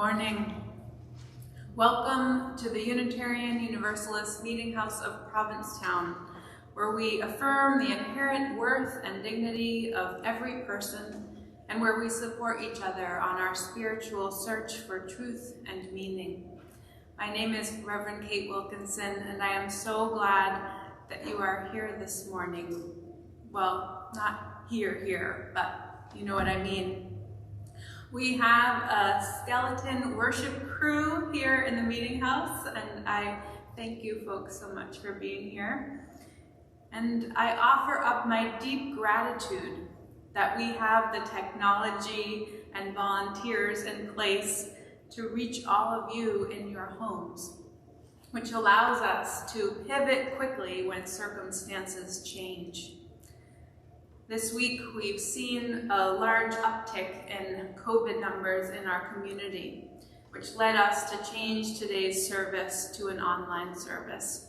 morning. Welcome to the Unitarian Universalist Meetinghouse of Provincetown, where we affirm the inherent worth and dignity of every person and where we support each other on our spiritual search for truth and meaning. My name is Rev Kate Wilkinson, and I am so glad that you are here this morning. Well, not here, but you know what I mean. We have a skeleton worship crew here in the Meetinghouse, and I thank you folks so much for being here. And I offer up my deep gratitude that we have the technology and volunteers in place to reach all of you in your homes, which allows us to pivot quickly when circumstances change. This week, we've seen a large uptick in COVID numbers in our community, which led us to change today's service to an online service.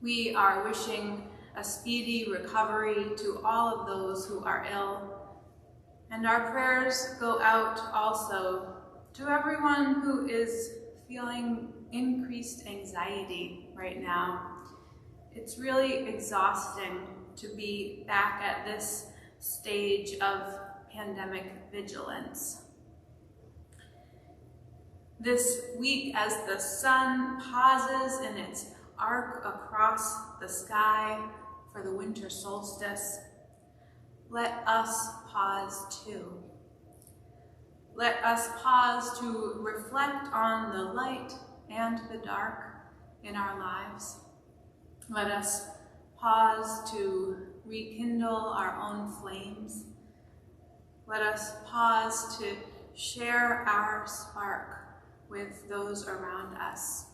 We are wishing a speedy recovery to all of those who are ill, and our prayers go out also to everyone who is feeling increased anxiety right now. It's really exhausting to be back at this stage of pandemic vigilance. This week, as the sun pauses in its arc across the sky for the winter solstice, let us pause too. Let us pause to reflect on the light and the dark in our lives. Let us pause to rekindle our own flames. Let us pause to share our spark with those around us.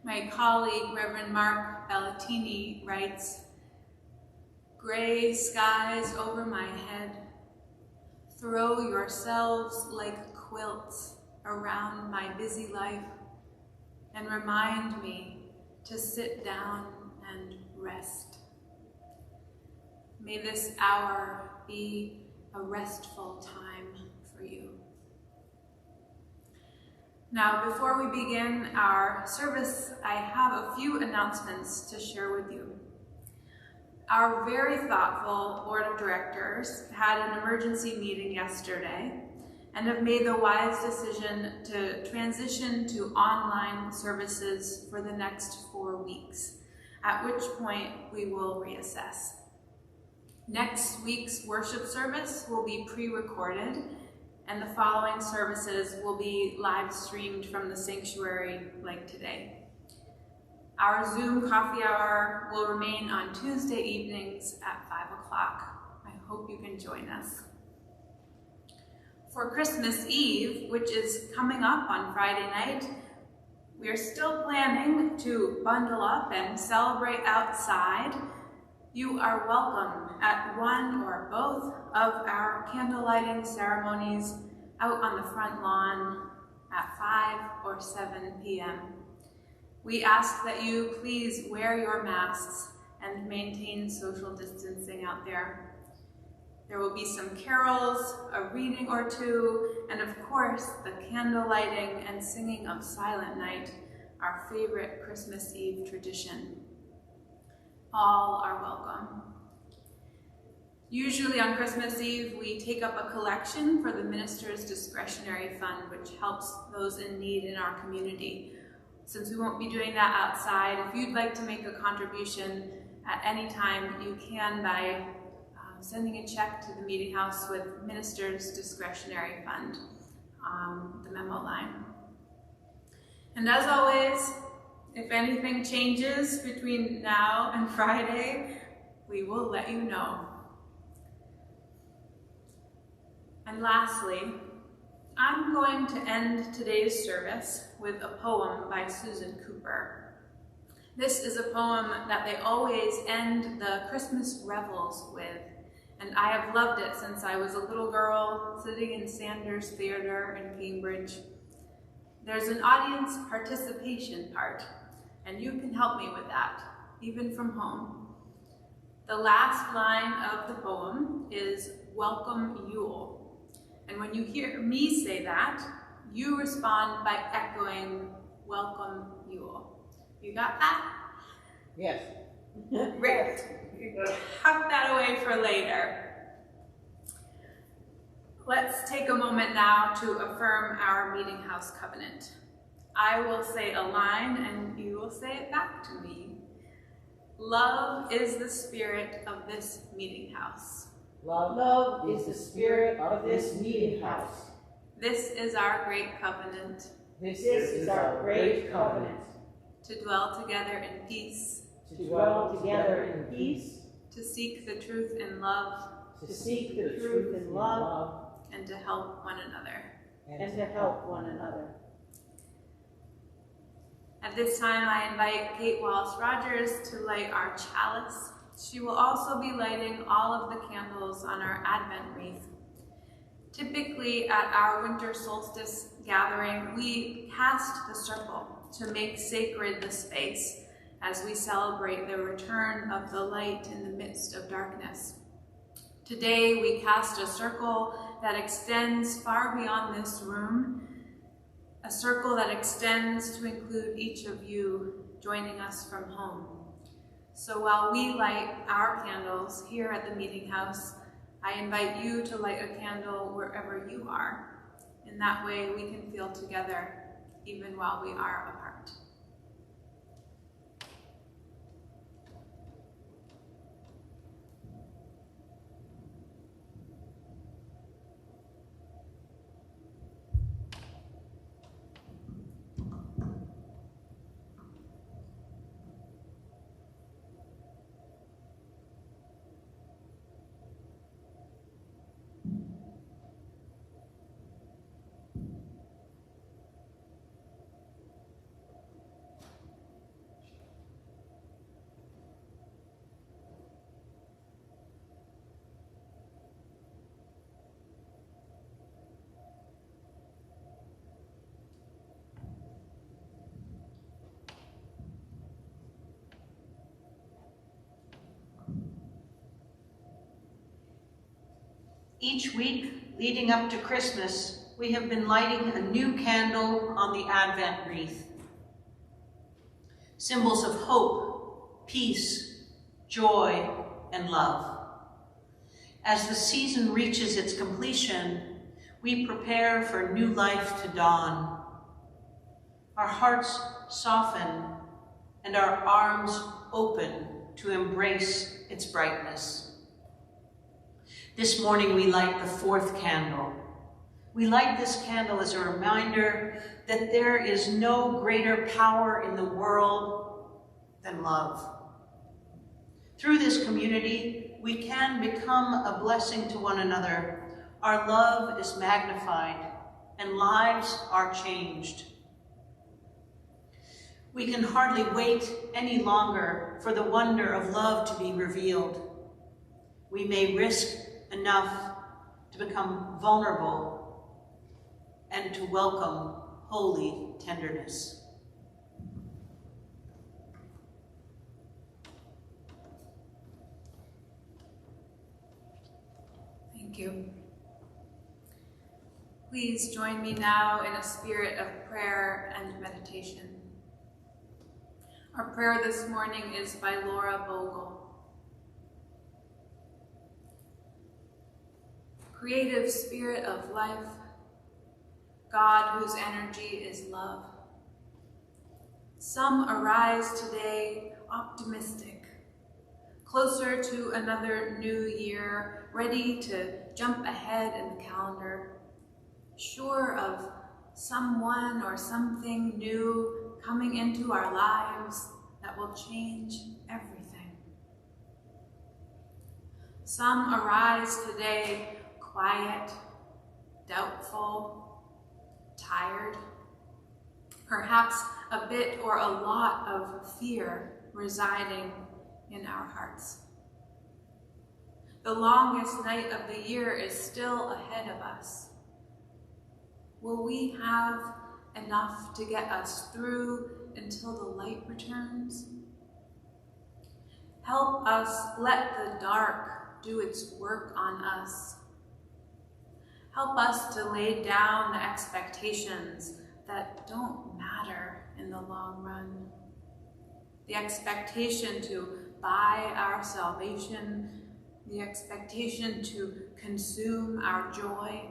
My colleague, Reverend Mark Bellatini, writes, "Gray skies over my head, throw yourselves like quilts around my busy life and remind me to sit down and rest. May this hour be a restful time for you." Now, before we begin our service, I have a few announcements to share with you. Our very thoughtful board of directors had an emergency meeting yesterday and have made the wise decision to transition to online services for the next 4 weeks, at which point we will reassess. Next week's worship service will be pre-recorded, and the following services will be live streamed from the sanctuary like today. Our Zoom coffee hour will remain on Tuesday evenings at 5 o'clock. I hope you can join us. For Christmas Eve, which is coming up on Friday night, we are still planning to bundle up and celebrate outside. You are welcome at one or both of our candle lighting ceremonies out on the front lawn at 5 or 7 p.m. We ask that you please wear your masks and maintain social distancing out there. There will be some carols, a reading or two, and of course, the candle lighting and singing of Silent Night, our favorite Christmas Eve tradition. All are welcome. Usually on Christmas Eve, we take up a collection for the minister's discretionary fund, which helps those in need in our community. Since we won't be doing that outside, if you'd like to make a contribution at any time, you can by sending a check to the Meetinghouse with Minister's Discretionary Fund, the memo line. And as always, if anything changes between now and Friday, we will let you know. And lastly, I'm going to end today's service with a poem by Susan Cooper. This is a poem that they always end the Christmas revels with, and I have loved it since I was a little girl sitting in Sanders Theater in Cambridge. There's an audience participation part, and you can help me with that, even from home. The last line of the poem is "Welcome Yule," And when you hear me say that, you respond by echoing, welcome, Yule. You got that? Yes. Great. Tuck that away for later. Let's take a moment now to affirm our Meetinghouse covenant. I will say a line and you will say it back to me. Love is the spirit of this Meetinghouse. Love is the spirit of this Meetinghouse. This is our great covenant. This is our great covenant. To dwell together in peace. To dwell together in peace. To seek the truth in love. To seek the truth in love. And to help one another. And to help one another. At this time, I invite Kate Wallace-Rogers to light our chalice. She will also be lighting all of the candles on our Advent wreath. Typically, at our winter solstice gathering, we cast the circle to make sacred the space as we celebrate the return of the light in the midst of darkness. Today, we cast a circle that extends far beyond this room, a circle that extends to include each of you joining us from home. So while we light our candles here at the Meetinghouse, I invite you to light a candle wherever you are. In that way, we can feel together even while we are apart. Each week leading up to Christmas, we have been lighting a new candle on the Advent wreath. Symbols of hope, peace, joy, and love. As the season reaches its completion, we prepare for new life to dawn. Our hearts soften and our arms open to embrace its brightness. This morning we light the fourth candle. We light this candle as a reminder that there is no greater power in the world than love. Through this community, we can become a blessing to one another. Our love is magnified and lives are changed. We can hardly wait any longer for the wonder of love to be revealed. We may risk enough to become vulnerable and to welcome holy tenderness. Thank you. Please join me now in a spirit of prayer and meditation. Our prayer this morning is by Laura Bogle. Creative spirit of life, God whose energy is love. Some arise today optimistic, closer to another new year, ready to jump ahead in the calendar, sure of someone or something new coming into our lives that will change everything. Some arise today quiet, doubtful, tired, perhaps a bit or a lot of fear residing in our hearts. The longest night of the year is still ahead of us. Will we have enough to get us through until the light returns? Help us let the dark do its work on us. Help us to lay down the expectations that don't matter in the long run. The expectation to buy our salvation, the expectation to consume our joy,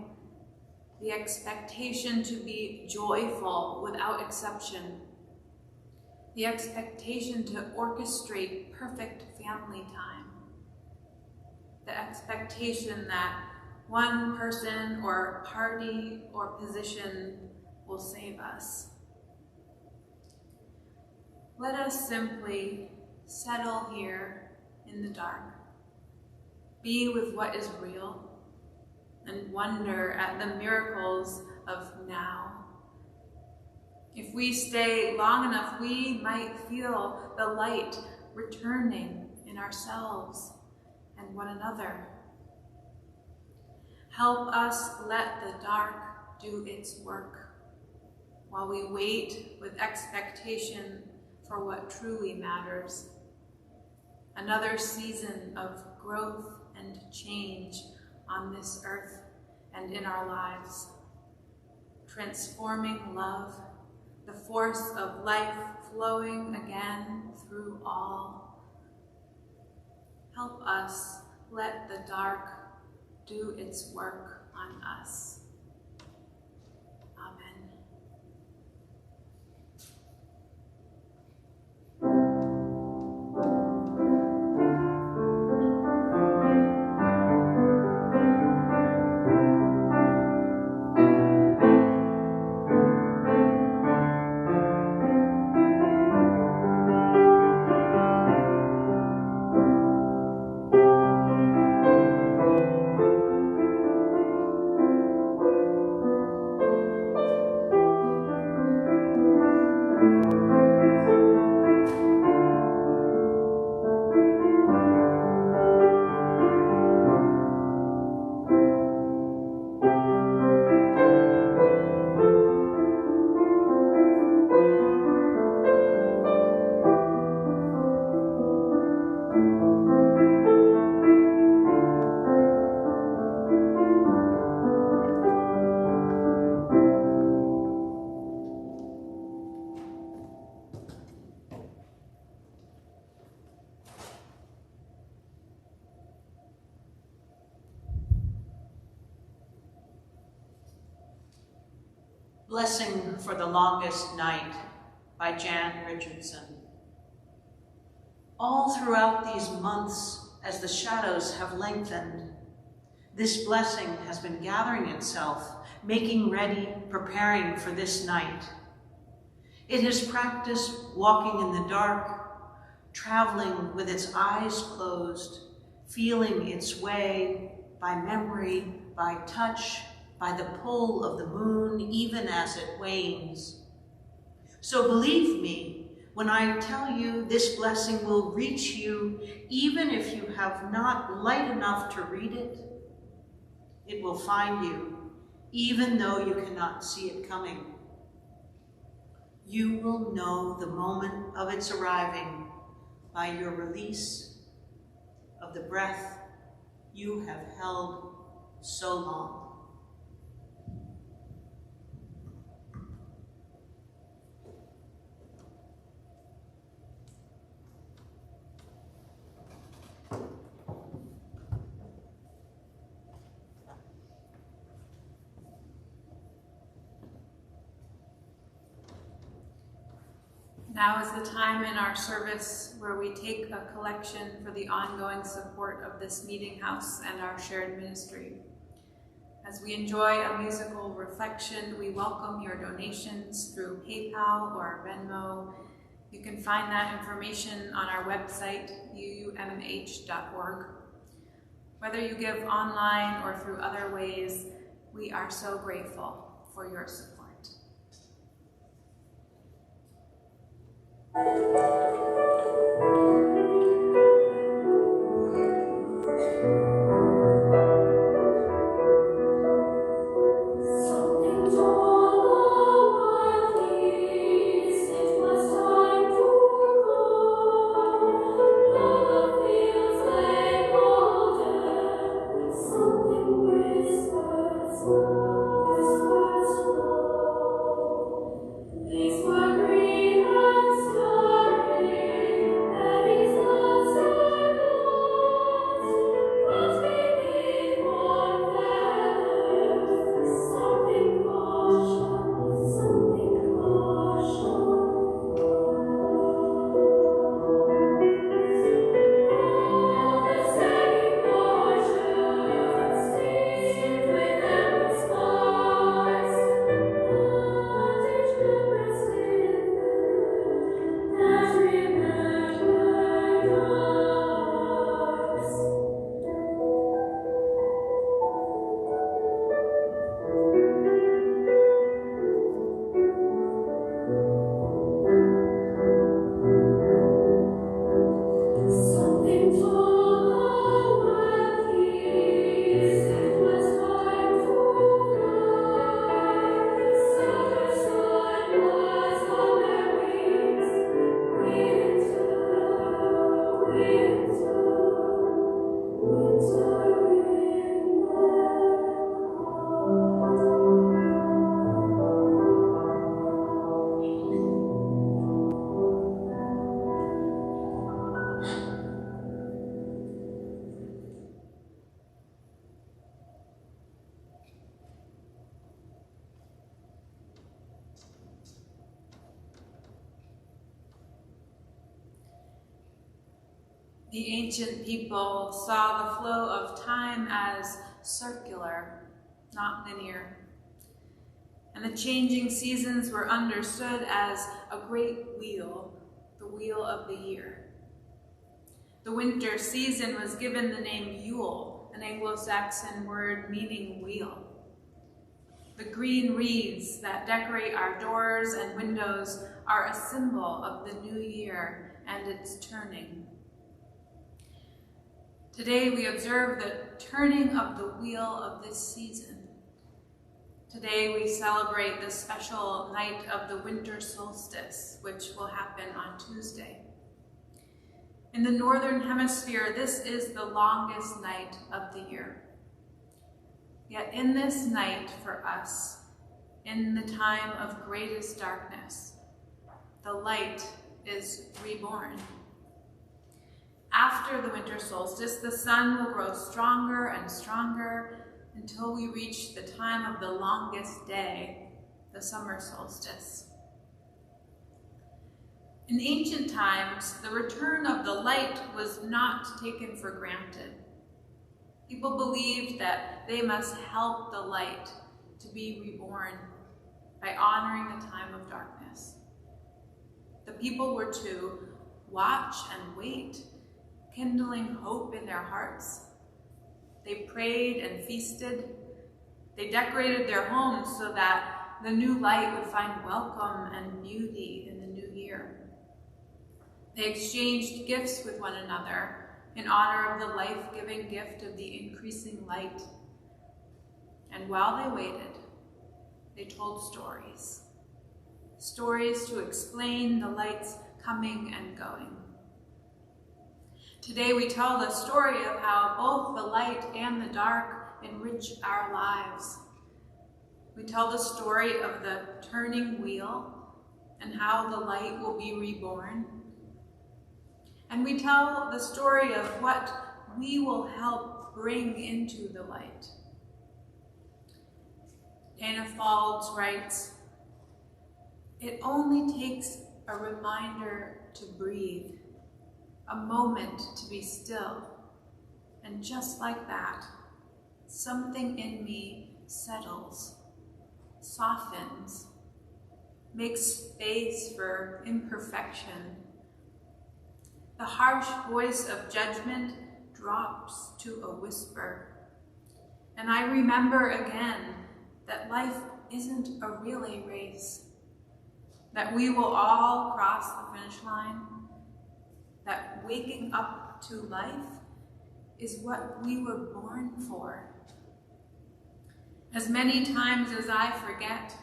the expectation to be joyful without exception, the expectation to orchestrate perfect family time, the expectation that one person or party or position will save us. Let us simply settle here in the dark, be with what is real, and wonder at the miracles of now. If we stay long enough, we might feel the light returning in ourselves and one another. Help us let the dark do its work while we wait with expectation for what truly matters. Another season of growth and change on this earth and in our lives. Transforming love, the force of life flowing again through all. Help us let the dark do its work on us. Amen. Blessing for the Longest Night by Jan Richardson. All throughout these months, as the shadows have lengthened, this blessing has been gathering itself, making ready, preparing for this night. It has practiced walking in the dark, traveling with its eyes closed, feeling its way by memory, by touch, by the pull of the moon, even as it wanes. So believe me when I tell you this blessing will reach you, even if you have not light enough to read it. It will find you, even though you cannot see it coming. You will know the moment of its arriving by your release of the breath you have held so long. Now is the time in our service where we take a collection for the ongoing support of this meeting house and our shared ministry. As we enjoy a musical reflection, we welcome your donations through PayPal or Venmo. You can find that information on our website, UUMH.org. Whether you give online or through other ways, we are so grateful for your support. Something whispers The ancient people saw the flow of time as circular, not linear. And the changing seasons were understood as a great wheel, the wheel of the year. The winter season was given the name Yule, an Anglo-Saxon word meaning wheel. The green wreaths that decorate our doors and windows are a symbol of the new year and its turning. Today we observe the turning of the wheel of this season. Today we celebrate the special night of the winter solstice, which will happen on Tuesday. In the Northern Hemisphere, this is the longest night of the year. Yet in this night for us, in the time of greatest darkness, the light is reborn. After the winter solstice, the sun will grow stronger and stronger until we reach the time of the longest day, the summer solstice. In ancient times, the return of the light was not taken for granted. People believed that they must help the light to be reborn by honoring the time of darkness. The people were to watch and wait, kindling hope in their hearts. They prayed and feasted. They decorated their homes so that the new light would find welcome and beauty in the new year. They exchanged gifts with one another in honor of the life-giving gift of the increasing light. And while they waited, they told stories. Stories to explain the light's coming and going. Today we tell the story of how both the light and the dark enrich our lives. We tell the story of the turning wheel and how the light will be reborn. And we tell the story of what we will help bring into the light. Dana Falls writes, "It only takes a reminder to breathe, a moment to be still, and just like that, something in me settles, softens, makes space for imperfection. The harsh voice of judgment drops to a whisper, and I remember again that life isn't a relay race, that we will all cross the finish line, that waking up to life is what we were born for. As many times as I forget,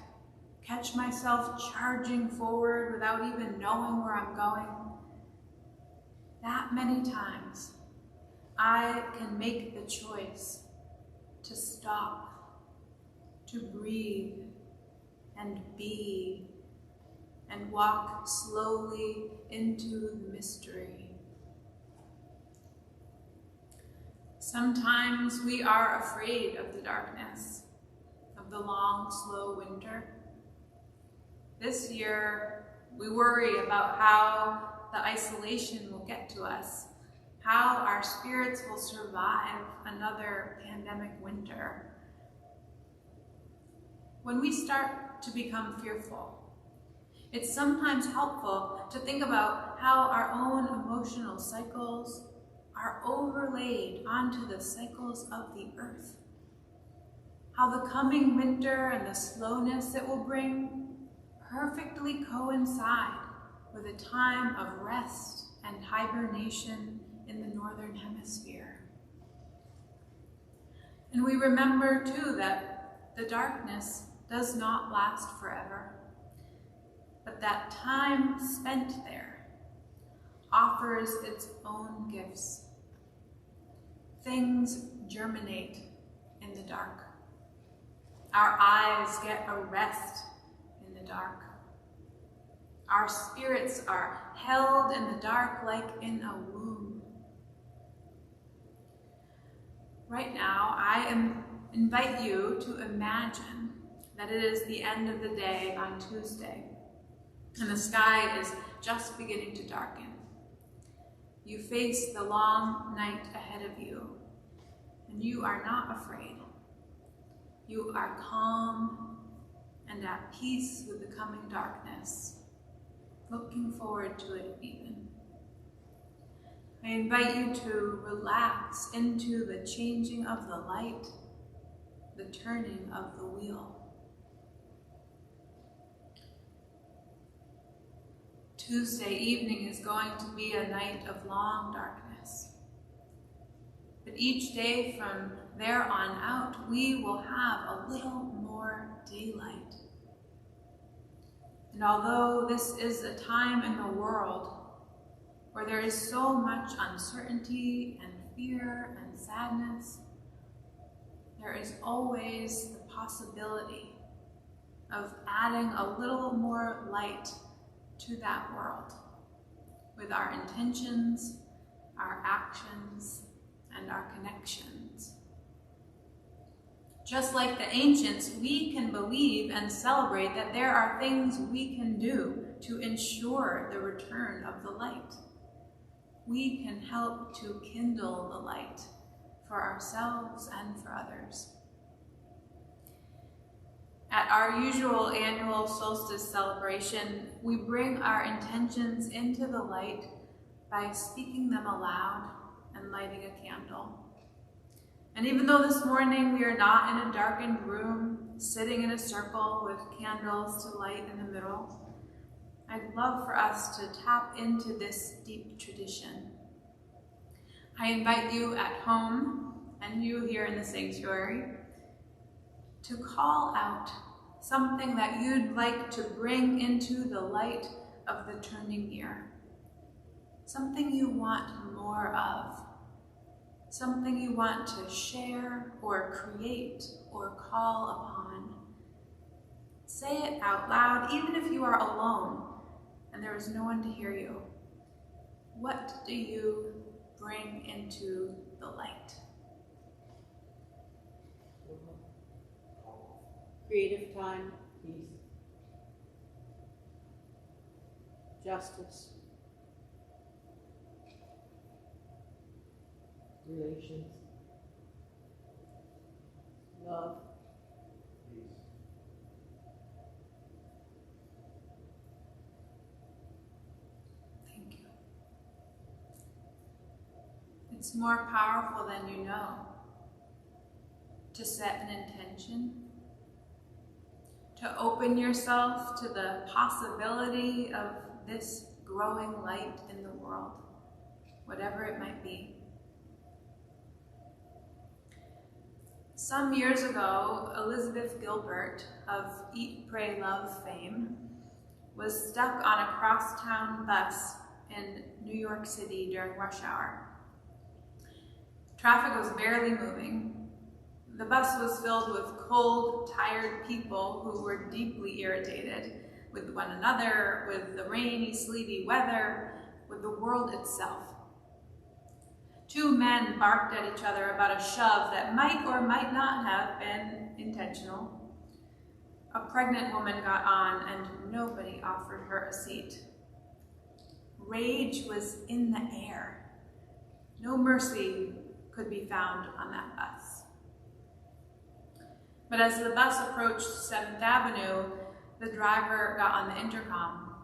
catch myself charging forward without even knowing where I'm going, that many times I can make the choice to stop, to breathe and be, and walk slowly into the mystery. Sometimes we are afraid of the darkness, of the long, slow winter. This year, we worry about how the isolation will get to us, how our spirits will survive another pandemic winter. When we start to become fearful, it's sometimes helpful to think about how our own emotional cycles are overlaid onto the cycles of the earth. How the coming winter and the slowness it will bring perfectly coincide with a time of rest and hibernation in the Northern Hemisphere. And we remember too that the darkness does not last forever, but that time spent there offers its own gifts. Things germinate in the dark. Our eyes get a rest in the dark. Our spirits are held in the dark like in a womb. Right now, I invite you to imagine that it is the end of the day on Tuesday, and the sky is just beginning to darken. You face the long night ahead of you, and you are not afraid. You are calm and at peace with the coming darkness, looking forward to it even. I invite you to relax into the changing of the light, the turning of the wheel. Tuesday evening is going to be a night of long darkness. But each day from there on out, we will have a little more daylight. And although this is a time in the world where there is so much uncertainty and fear and sadness, there is always the possibility of adding a little more light to that world with our intentions, our actions, and our connections. Just like the ancients, we can believe and celebrate that there are things we can do to ensure the return of the light. We can help to kindle the light for ourselves and for others. At our usual annual solstice celebration, we bring our intentions into the light by speaking them aloud and lighting a candle. And even though this morning we are not in a darkened room, sitting in a circle with candles to light in the middle, I'd love for us to tap into this deep tradition. I invite you at home and you here in the sanctuary to call out something that you'd like to bring into the light of the turning year. Something you want more of. Something you want to share or create or call upon. Say it out loud, even if you are alone and there is no one to hear you. What do you bring into the light? Creative time, peace, justice, relations, love, Thank you. It's more powerful than you know to set an intention, to open yourself to the possibility of this growing light in the world, whatever it might be. Some years ago, Elizabeth Gilbert of Eat, Pray, Love fame was stuck on a crosstown bus in New York City during rush hour. Traffic was barely moving. The bus was filled with cold, tired people who were deeply irritated with one another, with the rainy, sleety weather, with the world itself. Two men barked at each other about a shove that might or might not have been intentional. A pregnant woman got on and nobody offered her a seat. Rage was in the air. No mercy could be found on that bus. But as the bus approached 7th Avenue, the driver got on the intercom.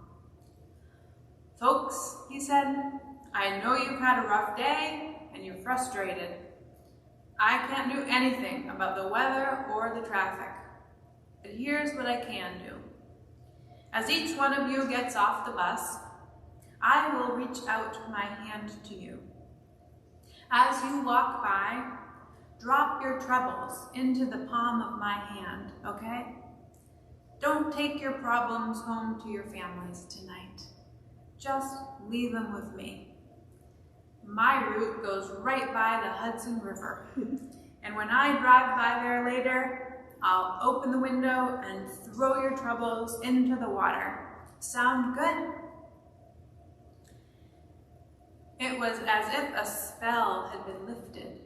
"Folks," he said, "I know you've had a rough day and you're frustrated. I can't do anything about the weather or the traffic, but here's what I can do. As each one of you gets off the bus, I will reach out my hand to you. As you walk by, drop your troubles into the palm of my hand, okay? Don't take your problems home to your families tonight. Just leave them with me. My route goes right by the Hudson River, and when I drive by there later, I'll open the window and throw your troubles into the water. Sound good?" It was as if a spell had been lifted.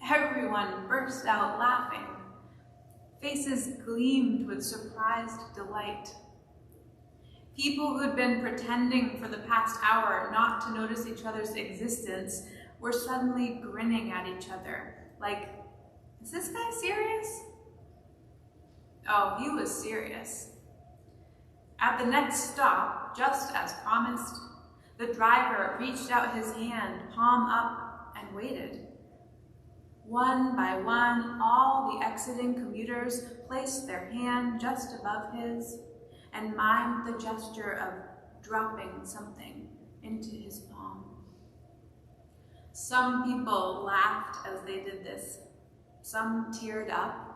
Everyone burst out laughing. Faces gleamed with surprised delight. People who'd been pretending for the past hour not to notice each other's existence were suddenly grinning at each other, like, is this guy serious? Oh, he was serious. At the next stop, just as promised, the driver reached out his hand, palm up, and waited. One by one, all the exiting commuters placed their hand just above his and mimed the gesture of dropping something into his palm. Some people laughed as they did this. Some teared up,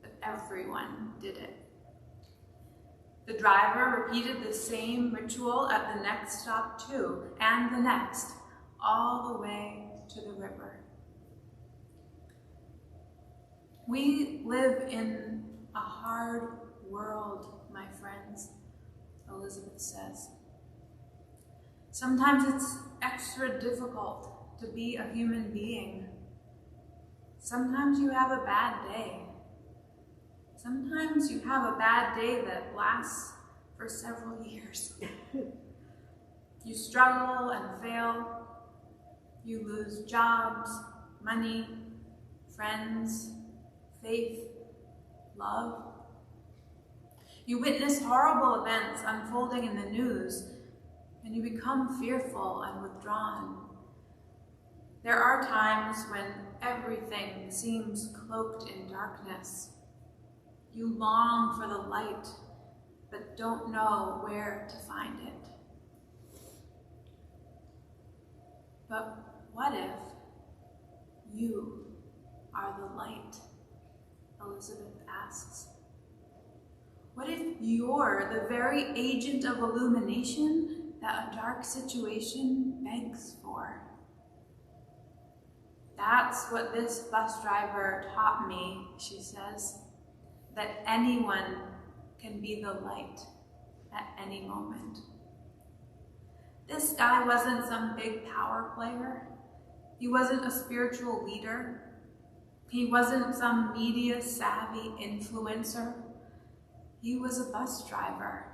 but everyone did it. The driver repeated the same ritual at the next stop too, and the next, all the way to the river. We live in a hard world, my friends, Elizabeth says. Sometimes it's extra difficult to be a human being. Sometimes you have a bad day. Sometimes you have a bad day that lasts for several years. You struggle and fail. You lose jobs, money, friends, faith, love. You witness horrible events unfolding in the news, and you become fearful and withdrawn. There are times when everything seems cloaked in darkness. You long for the light, but don't know where to find it. But what if you are the light? Elizabeth asks. What if you're the very agent of illumination that a dark situation begs for? That's what this bus driver taught me, she says, that anyone can be the light at any moment. This guy wasn't some big power player. He wasn't a spiritual leader. He wasn't some media-savvy influencer. He was a bus driver,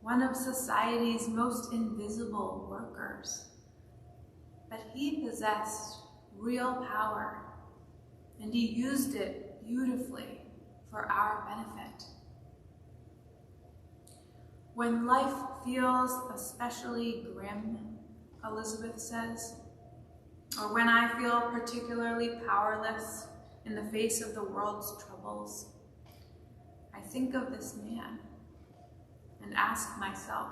one of society's most invisible workers. But he possessed real power, and he used it beautifully for our benefit. When life feels especially grim, Elizabeth says, or when I feel particularly powerless in the face of the world's troubles, I think of this man and ask myself,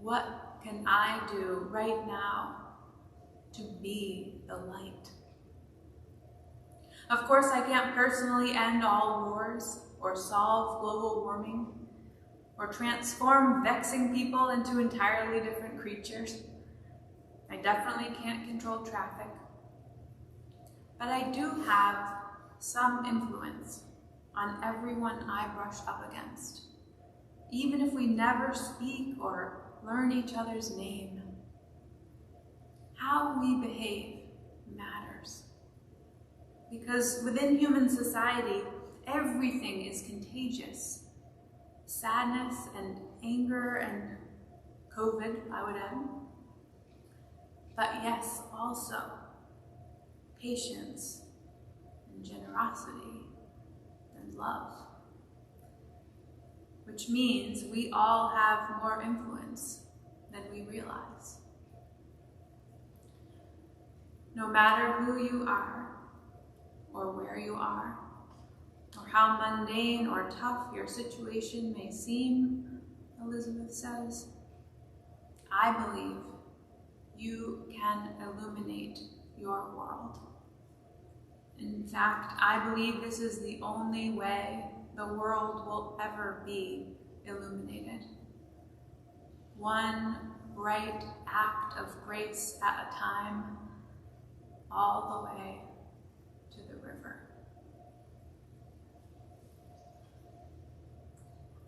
what can I do right now to be the light? Of course, I can't personally end all wars or solve global warming or transform vexing people into entirely different creatures. I definitely can't control traffic. But I do have some influence on everyone I brush up against, even if we never speak or learn each other's name. How we behave matters. Because within human society, everything is contagious. Sadness and anger and COVID, I would add. But yes, also patience and generosity and love. Which means we all have more influence than we realize. No matter who you are, or where you are, or how mundane or tough your situation may seem, Elizabeth says, I believe you can illuminate your world. In fact, I believe this is the only way the world will ever be illuminated. One bright act of grace at a time, all the way to the river.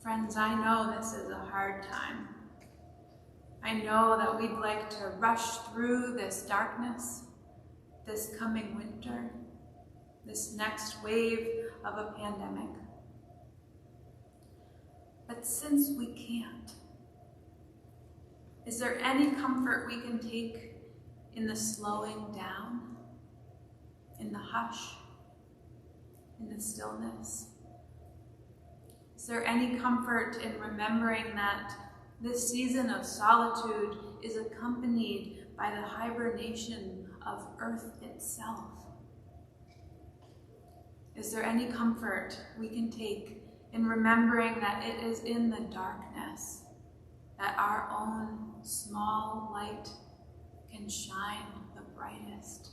Friends, I know this is a hard time. I know that we'd like to rush through this darkness, this coming winter, this next wave of a pandemic. But since we can't, is there any comfort we can take in the slowing down, in the hush, in the stillness? Is there any comfort in remembering that this season of solitude is accompanied by the hibernation of Earth itself? Is there any comfort we can take in remembering that it is in the darkness that our own small light can shine the brightest?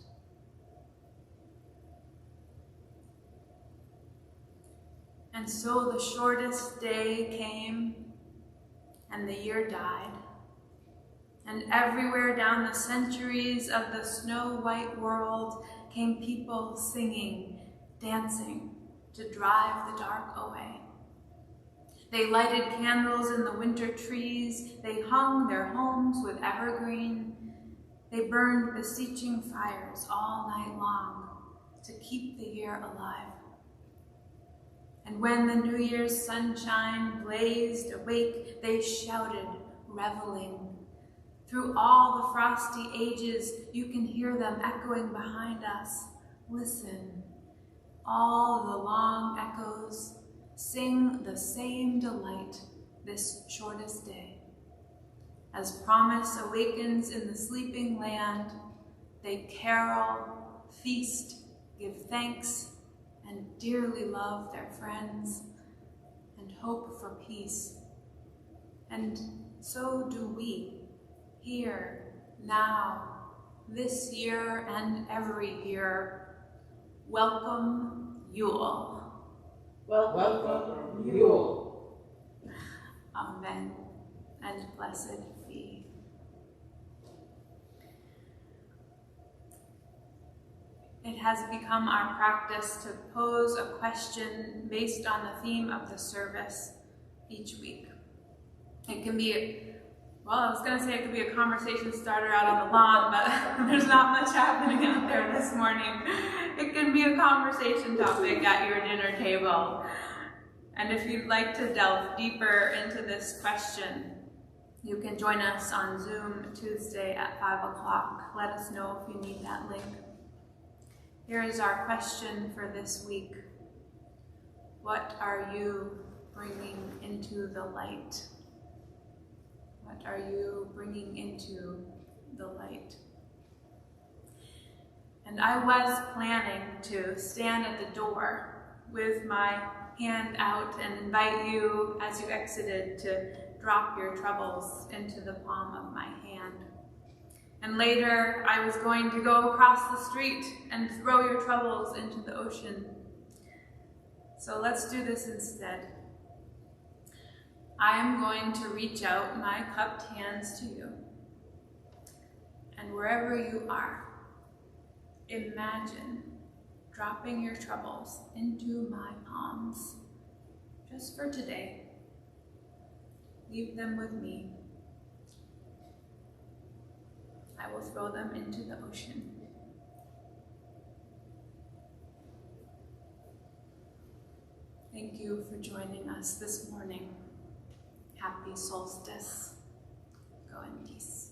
And so the shortest day came, and the year died, and everywhere down the centuries of the snow-white world came people singing, dancing, to drive the dark away. They lighted candles in the winter trees, they hung their homes with evergreen, they burned beseeching fires all night long to keep the year alive. And when the New Year's sunshine blazed awake, they shouted, reveling. Through all the frosty ages, you can hear them echoing behind us. Listen, all the long echoes sing the same delight this shortest day. As promise awakens in the sleeping land, they carol, feast, give thanks, and dearly love their friends, and hope for peace. And so do we, here, now, this year and every year. Welcome, Yule. Welcome, Yule. Amen, and blessed be. It has become our practice to pose a question based on the theme of the service each week. It can be, well, I was going to say it could be a conversation starter out on the lawn, but there's not much happening out there this morning. It can be a conversation topic at your dinner table. And if you'd like to delve deeper into this question, you can join us on Zoom Tuesday at 5 o'clock. Let us know if you need that link. Here is our question for this week. What are you bringing into the light? What are you bringing into the light? And I was planning to stand at the door with my hand out and invite you, as you exited, to drop your troubles into the palm of my hand. And later, I was going to go across the street and throw your troubles into the ocean. So let's do this instead. I am going to reach out my cupped hands to you. And wherever you are, imagine dropping your troubles into my palms, just for today. Leave them with me. I will throw them into the ocean. Thank you for joining us this morning. Happy Solstice. Go in peace.